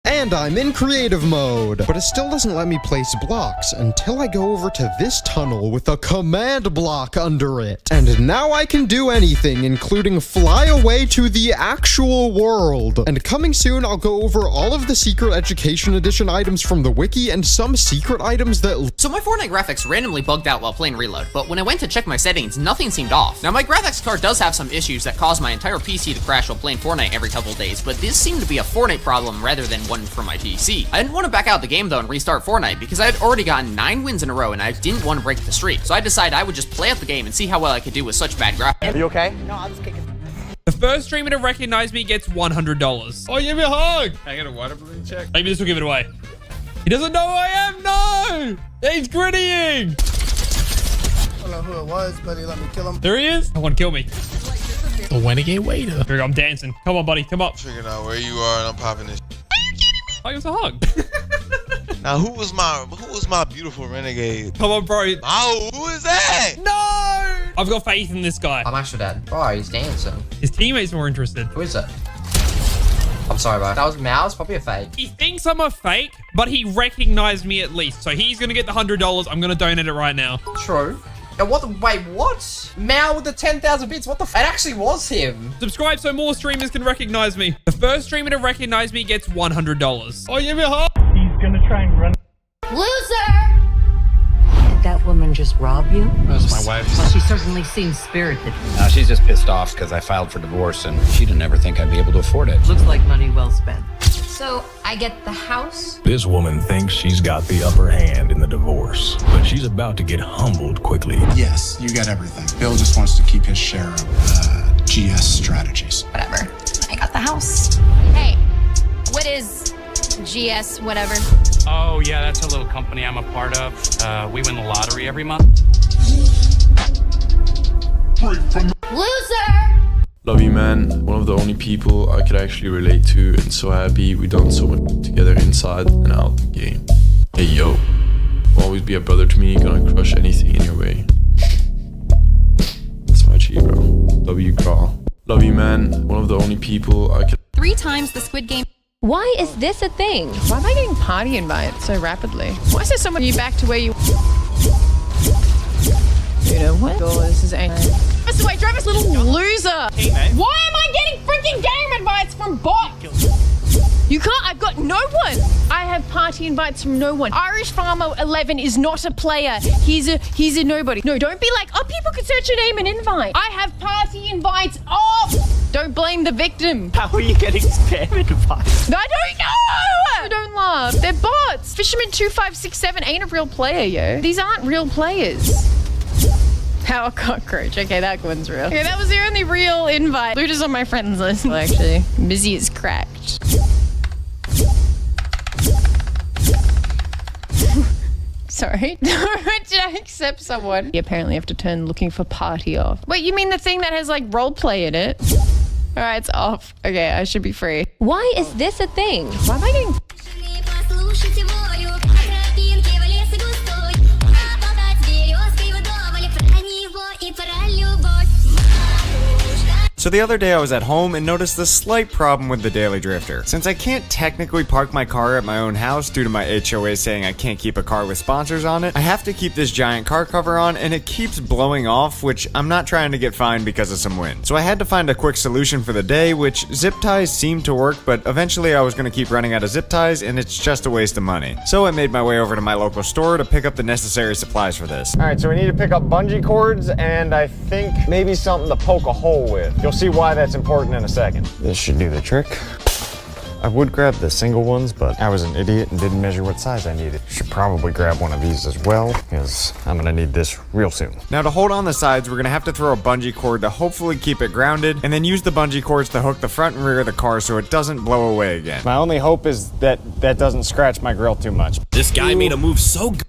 Speaker 14: And I'm in creative mode, but it still doesn't let me place blocks until I go over to this tunnel with a command block under it. And now I can do anything, including fly away to the actual world. And coming soon, I'll go over all of the secret Education Edition items from the wiki and some secret items that...
Speaker 15: So my Fortnite graphics randomly bugged out while playing Reload, but when I went to check my settings, nothing seemed off. Now my graphics card does have some issues that cause my entire PC to crash while playing Fortnite every couple days, but this seemed to be a Fortnite problem rather than one for my PC. I didn't want to back out the game though and restart Fortnite because I had already gotten 9 wins in a row and I didn't want to break the streak. So I decided I would just play out the game and see how well I could do with such bad graphics.
Speaker 12: Are you okay? No, I'm just kicking.
Speaker 3: The first streamer to recognize me gets $100. Oh, give me a hug.
Speaker 1: Can I get a water balloon check?
Speaker 3: Maybe this will give it away. He doesn't know who I am. No, he's grittying.
Speaker 16: I don't know who it was, but he let me kill him.
Speaker 3: There he is. I want to kill me.
Speaker 17: The renegade waiter.
Speaker 3: Here we go. I'm dancing. Come on, buddy. Come up.
Speaker 18: Figuring out where you are and I'm popping this.
Speaker 3: Oh, it was a hug.
Speaker 18: Now who was my beautiful renegade?
Speaker 3: Come on, bro.
Speaker 18: Oh, who is that?
Speaker 3: No! I've got faith in this guy.
Speaker 19: I'm actually dead. Bro, he's dancing.
Speaker 3: His teammates more interested.
Speaker 19: Who is it? I'm sorry, bro. That was Mouse, probably a fake.
Speaker 3: He thinks I'm a fake, but he recognized me at least. So he's gonna get the $100. I'm gonna donate it right now.
Speaker 19: True. And wait, what? Mal with the 10,000 bits, what the f— It actually was him.
Speaker 3: Subscribe so more streamers can recognize me. The first streamer to recognize me gets $100. Oh, give me a hug.
Speaker 16: He's gonna try and run.
Speaker 20: Loser! Did that woman just rob you?
Speaker 17: That's my wife.
Speaker 20: Well, she certainly seems spirited.
Speaker 17: She's just pissed off because I filed for divorce and she didn't ever think I'd be able to afford it.
Speaker 20: Looks like money well spent. So I get the house?
Speaker 17: This woman thinks she's got the upper hand in the divorce, but she's about to get humbled quickly.
Speaker 21: Yes, you get everything. Bill just wants to keep his share of GS strategies.
Speaker 20: Whatever. I got the house. Hey, what is GS whatever?
Speaker 22: Oh, yeah, that's a little company I'm a part of. We win the lottery every month.
Speaker 20: Loser!
Speaker 23: Love you, man. One of the only people I could actually relate to, and so happy we done so much together inside and out the game. Hey, yo. Always be a brother to me, gonna crush anything in your way. That's my G, bro. Love you, Carl. Love you, man. One of the only people I could...
Speaker 20: 3 times the Squid Game. Why is this a thing?
Speaker 24: Why am I getting party invites so rapidly? Why is there someone you back to where you... You know what? Oh, this is angry. This way, Travis, little loser!
Speaker 5: Hey, mate.
Speaker 24: Why am I getting freaking game invites from bots? You can't, I've got no one. I have party invites from no one. Irish Farmer 11 is not a player. He's a nobody. No, don't be like, oh, people could search your name and invite. I have party invites off. Don't blame the victim.
Speaker 5: How are you getting spam invites?
Speaker 24: I don't know. Don't laugh. They're bots. Fisherman2567 ain't a real player, yo. These aren't real players. How a cockroach. Okay, that one's real. Okay, that was the only real invite. Looters on my friends list. Well, actually, busy is cracked. Sorry. Did I accept someone? You apparently have to turn looking for party off. Wait, you mean the thing that has like roleplay in it? All right, it's off. Okay, I should be free.
Speaker 20: Why is this a thing?
Speaker 24: Why am I getting...
Speaker 25: So the other day I was at home and noticed this slight problem with the Daily Drifter. Since I can't technically park my car at my own house due to my HOA saying I can't keep a car with sponsors on it, I have to keep this giant car cover on and it keeps blowing off, which I'm not trying to get fined because of some wind. So I had to find a quick solution for the day, which zip ties seemed to work, but eventually I was going to keep running out of zip ties and it's just a waste of money. So I made my way over to my local store to pick up the necessary supplies for this. Alright, so we need to pick up bungee cords and I think maybe something to poke a hole with. You'll see why that's important in a second. This should do the trick. I would grab the single ones, but I was an idiot and didn't measure what size I needed. Should probably grab one of these as well, because I'm gonna need this real soon. Now to hold on the sides, we're gonna have to throw a bungee cord to hopefully keep it grounded, and then use the bungee cords to hook the front and rear of the car so it doesn't blow away again. My only hope is that that doesn't scratch my grill too much.
Speaker 13: This guy made a move so good.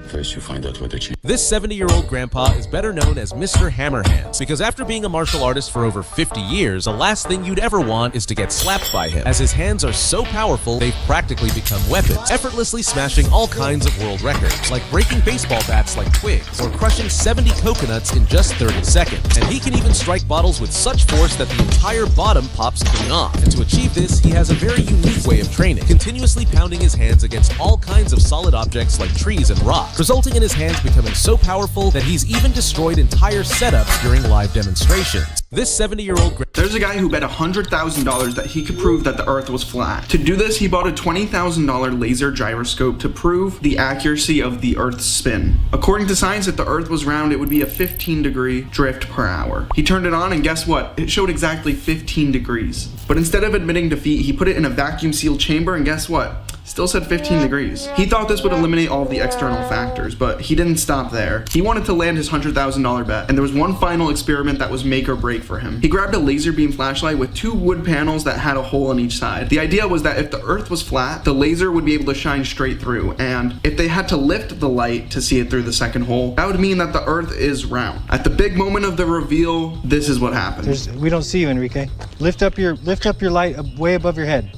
Speaker 26: First you find out what they changed. This 70-year-old grandpa is better known as Mr. Hammerhands because after being a martial artist for over 50 years, the last thing you'd ever want is to get slapped by him, as his hands are so powerful they've practically become weapons, effortlessly smashing all kinds of world records, like breaking baseball bats like twigs, or crushing 70 coconuts in just 30 seconds. And he can even strike bottles with such force that the entire bottom pops clean off. And to achieve this, he has a very unique way of training, continuously pounding his hands against all kinds of solid objects like trees and rocks, resulting in his hands becoming so powerful that he's even destroyed entire setups during live demonstrations. This 70-year-old...
Speaker 27: There's a guy who bet $100,000 that he could prove that the Earth was flat. To do this, he bought a $20,000 laser gyroscope to prove the accuracy of the Earth's spin. According to science, if the Earth was round, it would be a 15-degree drift per hour. He turned it on, and guess what? It showed exactly 15 degrees. But instead of admitting defeat, he put it in a vacuum-sealed chamber, and guess what? Still said 15 degrees. He thought this would eliminate all of the external factors, but he didn't stop there. He wanted to land his $100,000 bet, and there was one final experiment that was make or break for him. He grabbed a laser beam flashlight with 2 wood panels that had a hole on each side. The idea was that if the Earth was flat, the laser would be able to shine straight through, and if they had to lift the light to see it through the second hole, that would mean that the Earth is round. At the big moment of the reveal, this is what happened.
Speaker 28: We don't see you, Enrique. Lift up your light way above your head.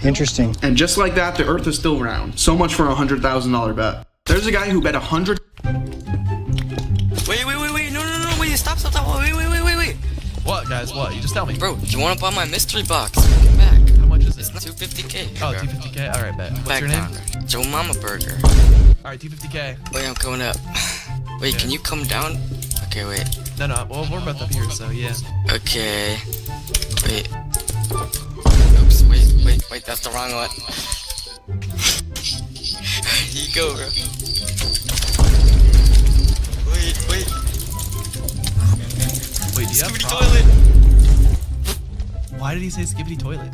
Speaker 28: Interesting.
Speaker 27: And just like that, the Earth is still round. So much for a $100,000 bet. There's a guy who bet $100.
Speaker 29: Wait, no, wait, stop, wait.
Speaker 2: What, guys, what? You just tell me.
Speaker 29: Bro, do you want to buy my mystery box? Come back.
Speaker 2: How much is it?
Speaker 29: It's 250K.
Speaker 2: Oh, 250K? Alright, bet. What's your name?
Speaker 29: Joe Mama Burger.
Speaker 2: Alright, 250K.
Speaker 29: Wait, I'm going up. Wait, can you come down? Okay, wait.
Speaker 2: No, well, we're both up here, so yeah.
Speaker 29: Okay. Wait, that's the wrong one. Here you go, bro. Wait.
Speaker 2: Wait, do you have
Speaker 29: toilet.
Speaker 2: Why did he say skibbity toilet?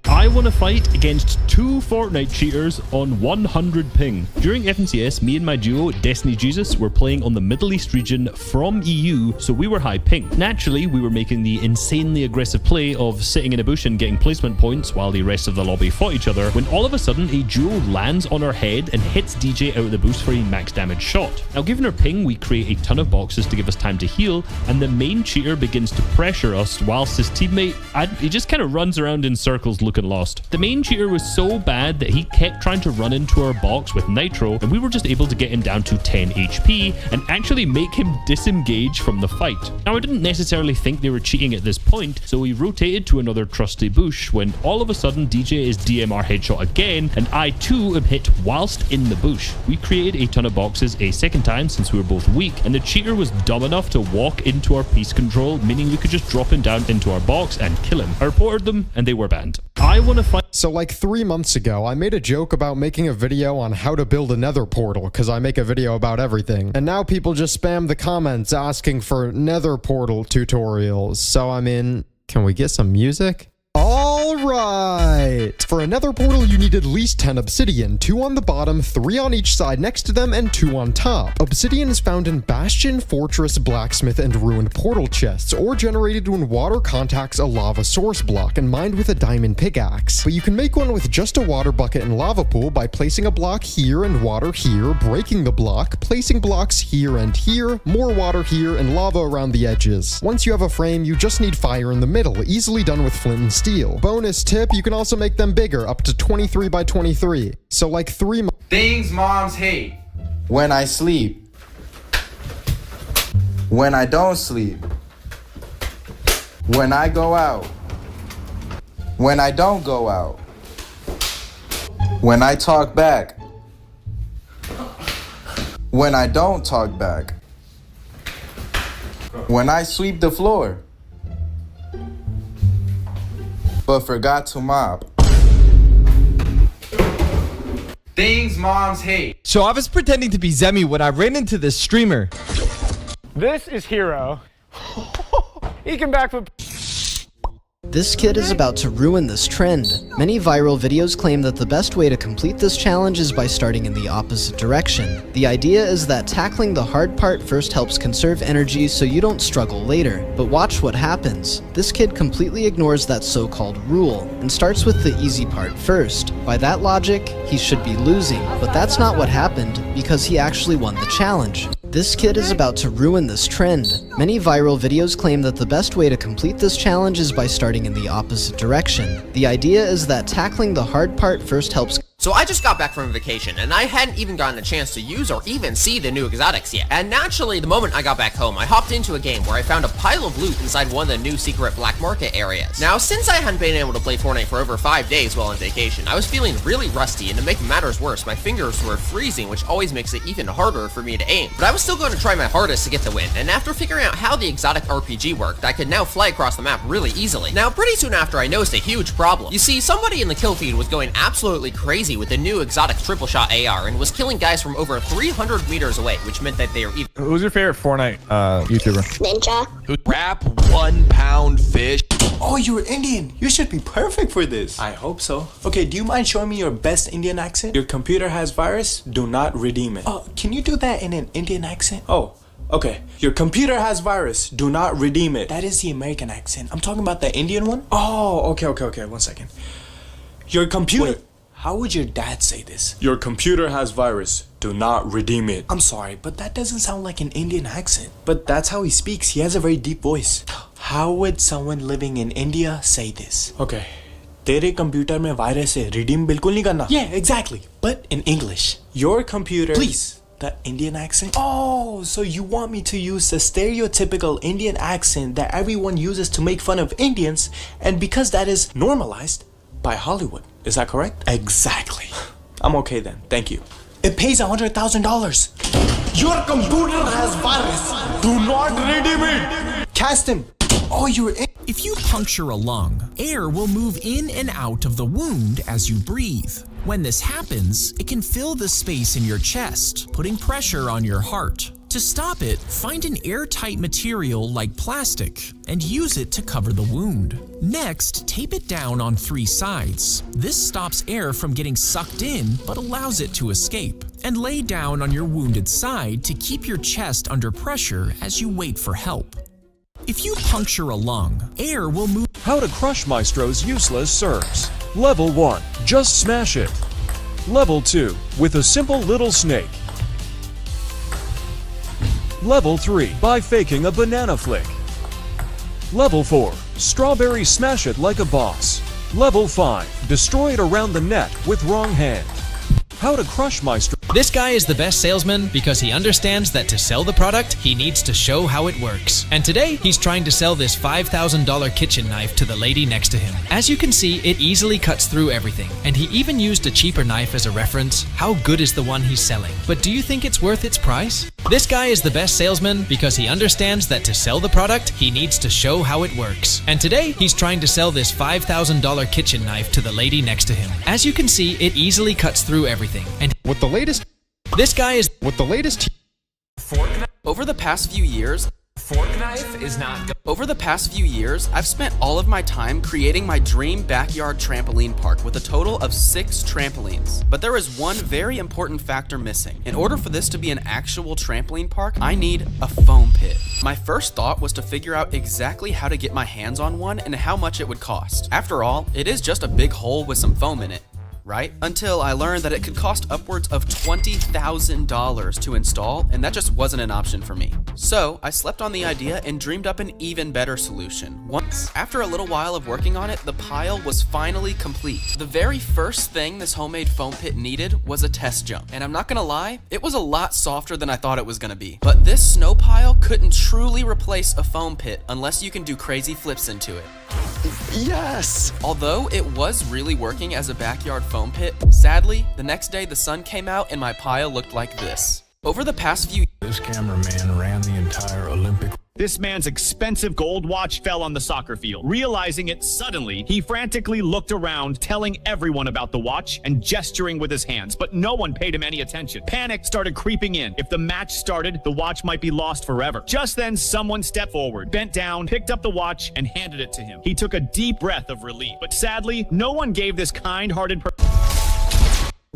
Speaker 4: I won a fight against 2 Fortnite cheaters on 100 ping. During FNCS, me and my duo, Destiny Jesus, were playing on the Middle East region from EU, so we were high ping. Naturally, we were making the insanely aggressive play of sitting in a bush and getting placement points while the rest of the lobby fought each other, when all of a sudden a duo lands on our head and hits DJ out of the boost for a max damage shot. Now, given our ping, we create a ton of boxes to give us time to heal, and the main cheater begins to pressure us whilst his teammate, he just kind of runs around in circles looking lost. The main cheater was so bad that he kept trying to run into our box with nitro, and we were just able to get him down to 10 HP and actually make him disengage from the fight. Now, I didn't necessarily think they were cheating at this point, so we rotated to another trusty bush when all of a sudden DJ is DMR headshot again, and I too am hit whilst in the bush. We created a ton of boxes a second time since we were both weak, and the cheater was dumb enough to walk into our piece control, meaning we could just drop him down into our box and kill him. I reported them and they were banned. I want to fight.
Speaker 6: So like 3 months ago, I made a joke about making a video on how to build a nether portal, because I make a video about everything. And now people just spam the comments asking for nether portal tutorials. So I mean, can we get some music? Alright! For a nether portal, you need at least 10 obsidian, 2 on the bottom, 3 on each side next to them, and 2 on top. Obsidian is found in bastion, fortress, blacksmith, and ruined portal chests, or generated when water contacts a lava source block and mined with a diamond pickaxe. But you can make one with just a water bucket and lava pool by placing a block here and water here, breaking the block, placing blocks here and here, more water here, and lava around the edges. Once you have a frame, you just need fire in the middle, easily done with flint and steel. Bonus tip, you can also make them bigger, up to 23 by 23. So like 3
Speaker 27: Things moms hate. When I sleep. When I don't sleep. When I go out. When I don't go out. When I talk back. When I don't talk back. When I sweep the floor. But forgot to mop. Things moms hate.
Speaker 7: So I was pretending to be Zemi when I ran into this streamer.
Speaker 8: This is Hero. He can backflip.
Speaker 12: This kid is about to ruin this trend. Many viral videos claim that the best way to complete this challenge is by starting in the opposite direction. The idea is that tackling the hard part first helps conserve energy so you don't struggle later. But watch what happens. This kid completely ignores that so-called rule and starts with the easy part first. By that logic, he should be losing, but that's not what happened because he actually won the challenge. This kid is about to ruin this trend. Many viral videos claim that the best way to complete this challenge is by starting in the opposite direction. The idea is that tackling the hard part first helps.
Speaker 9: So I just got back from vacation, and I hadn't even gotten a chance to use or even see the new exotics yet. And naturally, the moment I got back home, I hopped into a game where I found a pile of loot inside one of the new secret black market areas. Now, since I hadn't been able to play Fortnite for over 5 days while on vacation, I was feeling really rusty, and to make matters worse, my fingers were freezing, which always makes it even harder for me to aim. But I was still going to try my hardest to get the win, and after figuring out how the exotic RPG worked, I could now fly across the map really easily. Now, pretty soon after, I noticed a huge problem. You see, somebody in the kill feed was going absolutely crazy with the new exotic triple shot AR and was killing guys from over 300 meters away, which meant that they were even.
Speaker 8: Who's your favorite Fortnite YouTuber?
Speaker 10: Ninja.
Speaker 18: Who wrap 1 pound fish?
Speaker 11: Oh, you're Indian. You should be perfect for this. I hope so. Okay, do you mind showing me your best Indian accent? Your computer has virus. Do not redeem it. Oh, can you do that in an Indian accent? Oh. Okay, your computer has virus. Do not redeem it. That is the American accent. I'm talking about the Indian one. Oh, okay. 1 second. Your computer. Wait, how would your dad say this? Your computer has virus. Do not redeem it. I'm sorry, but that doesn't sound like an Indian accent. But that's how he speaks. He has a very deep voice. How would someone living in India say this? Okay. तेरे computer में virus है. Redeem बिल्कुल नहीं करना. Yeah, exactly. But in English. Your computer. Please. The Indian accent? Oh, so you want me to use the stereotypical Indian accent that everyone uses to make fun of Indians, and because that is normalized by Hollywood. Is that correct? Exactly. I'm okay then. Thank you. It pays $100,000. Your computer has virus. Do not redeem it. Cast him. Oh, you're in.
Speaker 14: If you puncture a lung, air will move in and out of the wound as you breathe. When this happens, it can fill the space in your chest, putting pressure on your heart. To stop it, find an airtight material like plastic and use it to cover the wound. Next, tape it down on 3 sides. This stops air from getting sucked in but allows it to escape. And lay down on your wounded side to keep your chest under pressure as you wait for help. If you puncture a lung, air will move.
Speaker 1: How to crush Maestro's useless serves. Level 1. Just smash it. Level 2. With a simple little snake. Level 3. By faking a banana flick. Level 4. Strawberry smash it like a boss. Level 5. Destroy it around the neck with wrong hand. How to crush Maestro.
Speaker 3: This guy is the best salesman because he understands that to sell the product, he needs to show how it works. And today, he's trying to sell this $5,000 kitchen knife to the lady next to him. As you can see, it easily cuts through everything. And he even used a cheaper knife as a reference. How good is the one he's selling? But do you think it's worth its price? This guy is the best salesman because he understands that to sell the product, he needs to show how it works. And today, he's trying to sell this $5,000 kitchen knife to the lady next to him. As you can see, it easily cuts through everything. And
Speaker 6: with the latest,
Speaker 3: this guy is
Speaker 6: with the latest.
Speaker 9: Over the past few years,
Speaker 10: FORTNITE is not good.
Speaker 9: Over the past few years, I've spent all of my time creating my dream backyard trampoline park with a total of 6 trampolines. But there is one very important factor missing. In order for this to be an actual trampoline park, I need a foam pit. My first thought was to figure out exactly how to get my hands on one and how much it would cost. After all, it is just a big hole with some foam in it. Right? Until I learned that it could cost upwards of $20,000 to install, and that just wasn't an option for me. So I slept on the idea and dreamed up an even better solution. Once, after a little while of working on it, the pile was finally complete. The very first thing this homemade foam pit needed was a test jump. And I'm not gonna lie, it was a lot softer than I thought it was gonna be. But this snow pile couldn't truly replace a foam pit unless you can do crazy flips into it.
Speaker 13: Yes!
Speaker 9: Although it was really working as a backyard foam pit, sadly, the next day the sun came out and my pile looked like this. Over the past few
Speaker 15: This cameraman ran the entire Olympic.
Speaker 16: This man's expensive gold watch fell on the soccer field. Realizing it suddenly, he frantically looked around, telling everyone about the watch and gesturing with his hands, but no one paid him any attention. Panic started creeping in. If the match started, the watch might be lost forever. Just then, someone stepped forward, bent down, picked up the watch, and handed it to him. He took a deep breath of relief, but sadly, no one gave this kind-hearted person.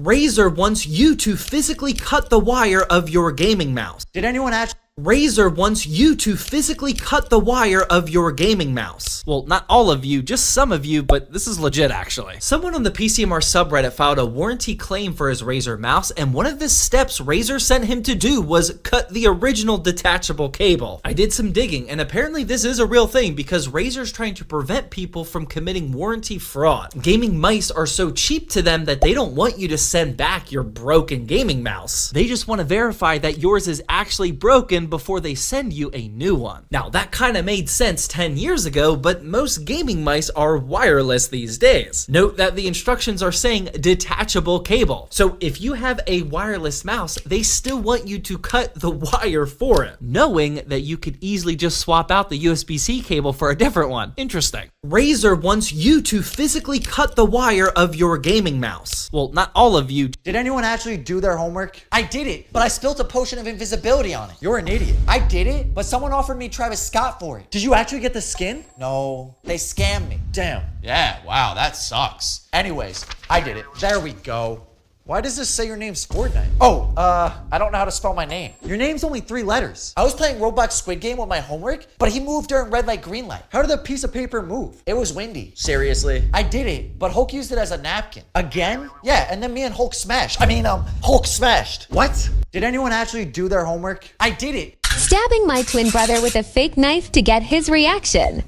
Speaker 17: Razer wants you to physically cut the wire of your gaming mouse. Did anyone actually? Razer wants you to physically cut the wire of your gaming mouse. Well, not all of you, just some of you, but this is legit actually. Someone on the PCMR subreddit filed a warranty claim for his Razer mouse, and one of the steps Razer sent him to do was cut the original detachable cable. I did some digging, and apparently this is a real thing because Razer's trying to prevent people from committing warranty fraud. Gaming mice are so cheap to them that they don't want you to send back your broken gaming mouse. They just want to verify that yours is actually broken before they send you a new one. Now that kind of made sense 10 years ago, but most gaming mice are wireless these days. Note that the instructions are saying detachable cable. So if you have a wireless mouse, they still want you to cut the wire for it, knowing that you could easily just swap out the USB-C cable for a different one. Interesting. Razer wants you to physically cut the wire of your gaming mouse. Well, not all of you.
Speaker 19: Did anyone actually do their homework? I did it, but I spilled a potion of invisibility on it. You're an idiot. I did it, but someone offered me Travis Scott for it. Did you actually get the skin? No, they scammed me. Damn.
Speaker 13: Yeah, wow, that sucks.
Speaker 19: Anyways, I did it. There we go. Why does this say your name's FORTNITE? Oh, I don't know how to spell my name. Your name's only 3 letters. I was playing Roblox Squid Game with my homework, but he moved during red light, green light. How did the piece of paper move? It was windy. Seriously? I did it, but Hulk used it as a napkin. Again? Yeah, and then me and Hulk smashed. Hulk smashed. What? Did anyone actually do their homework? I did it.
Speaker 21: Stabbing my twin brother with a fake knife to get his reaction.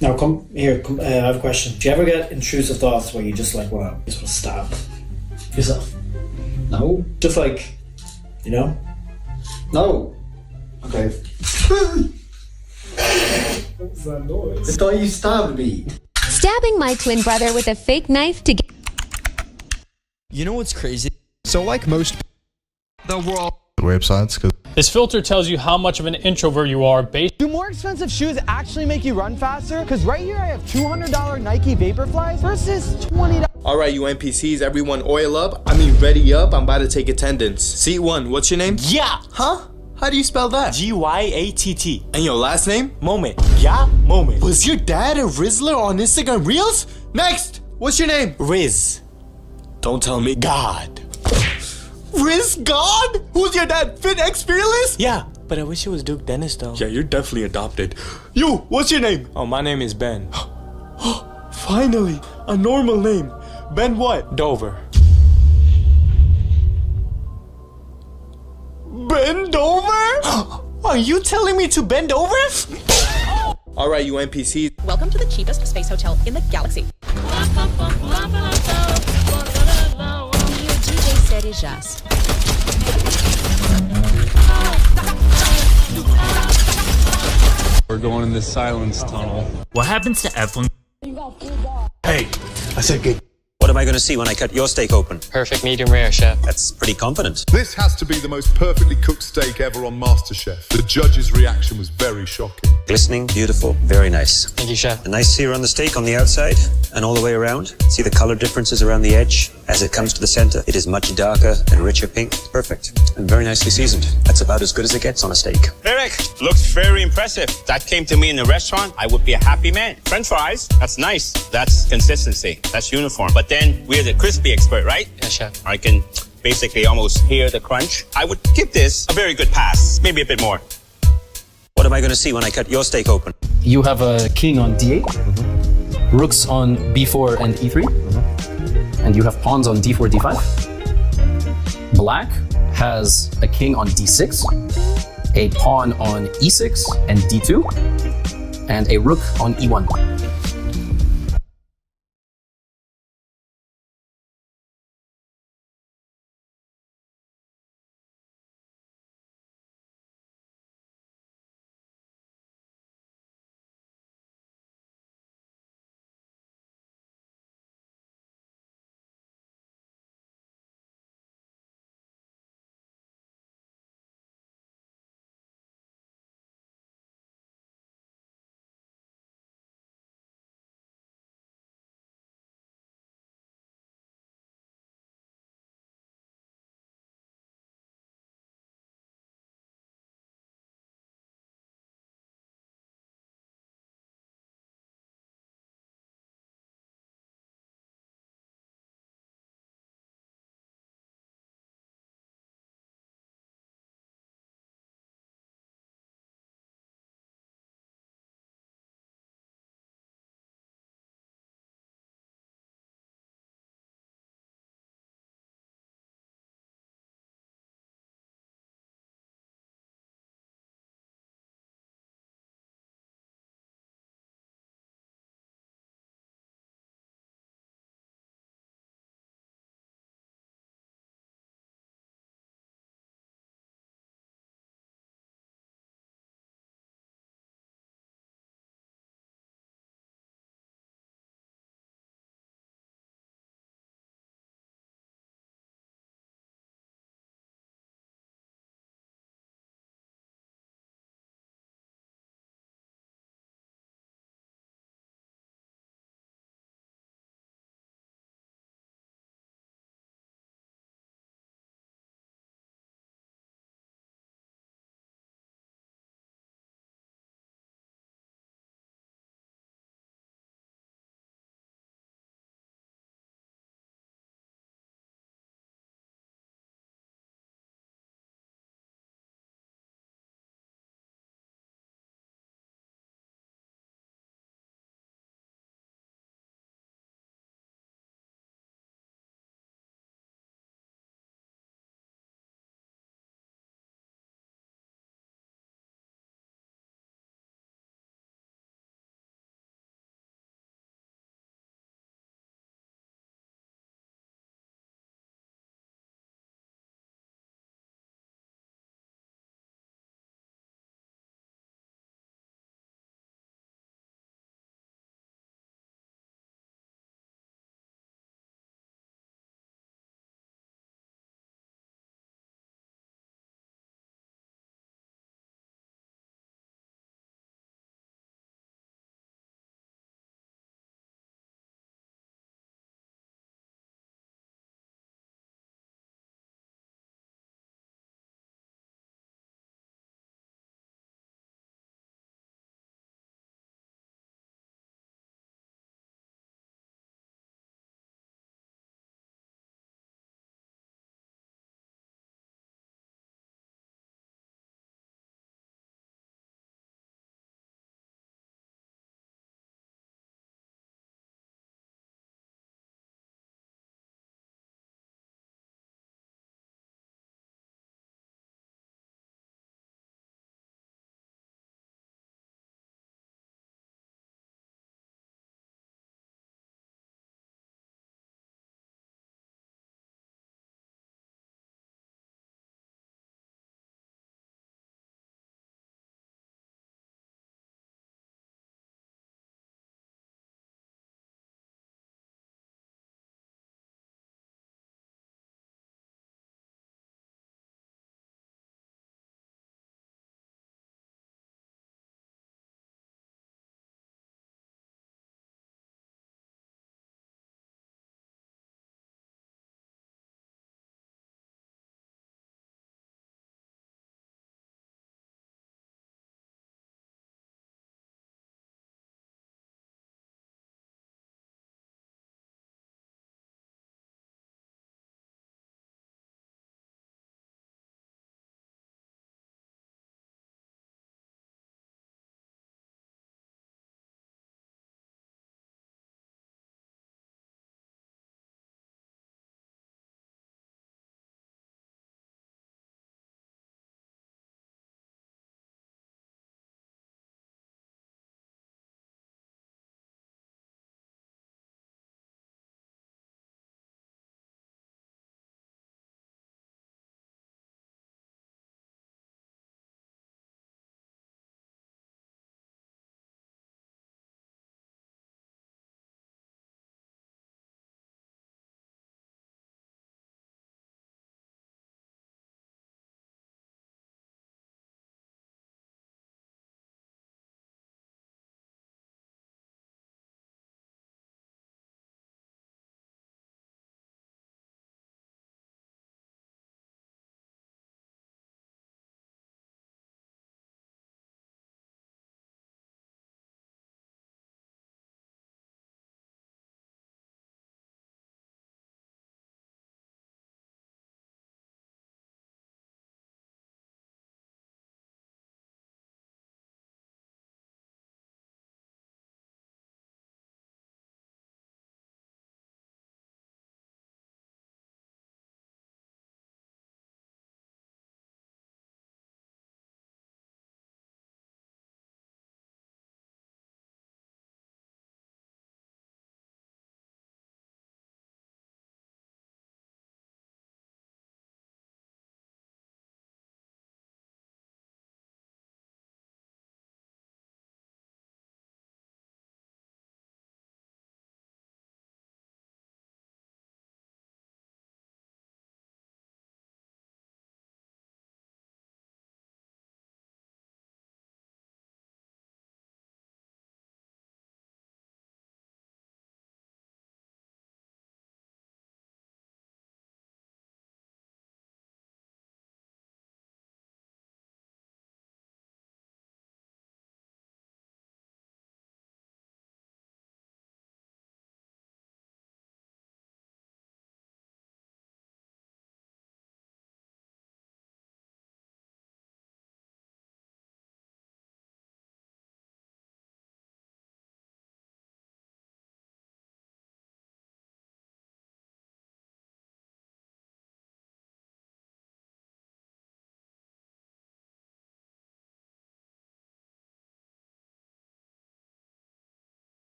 Speaker 22: Now come here, I have a question. Do you ever get intrusive thoughts where you just like, wow, just want to stab yourself? No. Just like, you know? No. Okay. What's that noise? I thought you stabbed me.
Speaker 21: Stabbing my twin brother with a fake knife to get...
Speaker 13: You know what's crazy?
Speaker 6: So like most...
Speaker 13: The world...
Speaker 30: websites, because
Speaker 31: this filter tells you how much of an introvert you are based.
Speaker 8: Do more expensive shoes actually make you run faster? Because right here I have $200 Nike Vaporflies versus $20.
Speaker 11: Alright, you NPCs, everyone oil up. Ready up. I'm about to take attendance. Seat 1, what's your name?
Speaker 2: Yeah.
Speaker 11: Huh? How do you spell that?
Speaker 2: G-Y-A-T-T.
Speaker 11: And your last name?
Speaker 2: Moment. Yeah, Moment.
Speaker 11: Was your dad a Rizzler on Instagram Reels? Next! What's your name?
Speaker 2: Riz.
Speaker 11: Don't tell me.
Speaker 2: God.
Speaker 11: Riz God? Who's your dad? Fit X Fearless?
Speaker 2: Yeah, but I wish it was Duke Dennis though.
Speaker 11: Yeah, you're definitely adopted. You, what's your name?
Speaker 2: Oh, my name is Ben.
Speaker 11: Finally, a normal name. Ben what?
Speaker 2: Dover.
Speaker 11: Bend over?
Speaker 2: Are you telling me to bend over?
Speaker 11: Alright, you NPCs.
Speaker 4: Welcome to the cheapest space hotel in the galaxy.
Speaker 5: We're going in the silence tunnel.
Speaker 20: What happens to Evelyn?
Speaker 5: Hey, I said good.
Speaker 23: What am I going to see when I cut your steak open?
Speaker 24: Perfect medium rare, chef.
Speaker 23: That's pretty confident.
Speaker 25: This has to be the most perfectly cooked steak ever on MasterChef. The judge's reaction was very shocking.
Speaker 23: Glistening, beautiful, very nice.
Speaker 24: Thank you, chef.
Speaker 23: A nice sear on the steak on the outside and all the way around. See the color differences around the edge? As it comes to the center, it is much darker and richer pink. Perfect. And very nicely seasoned. That's about as good as it gets on a steak.
Speaker 26: Eric, looks very impressive. That came to me in the restaurant, I would be a happy man. French fries, that's nice. That's consistency. That's uniform. But then we're the crispy expert, right?
Speaker 24: Yeah, chef.
Speaker 26: I can basically almost hear the crunch. I would give this a very good pass. Maybe a bit more.
Speaker 23: What am I going to see when I cut your steak open?
Speaker 28: You have a king on d8, rooks on b4 and e3, and you have pawns on d4, d5. Black has a king on d6, a pawn on e6 and d2, and a rook on e1.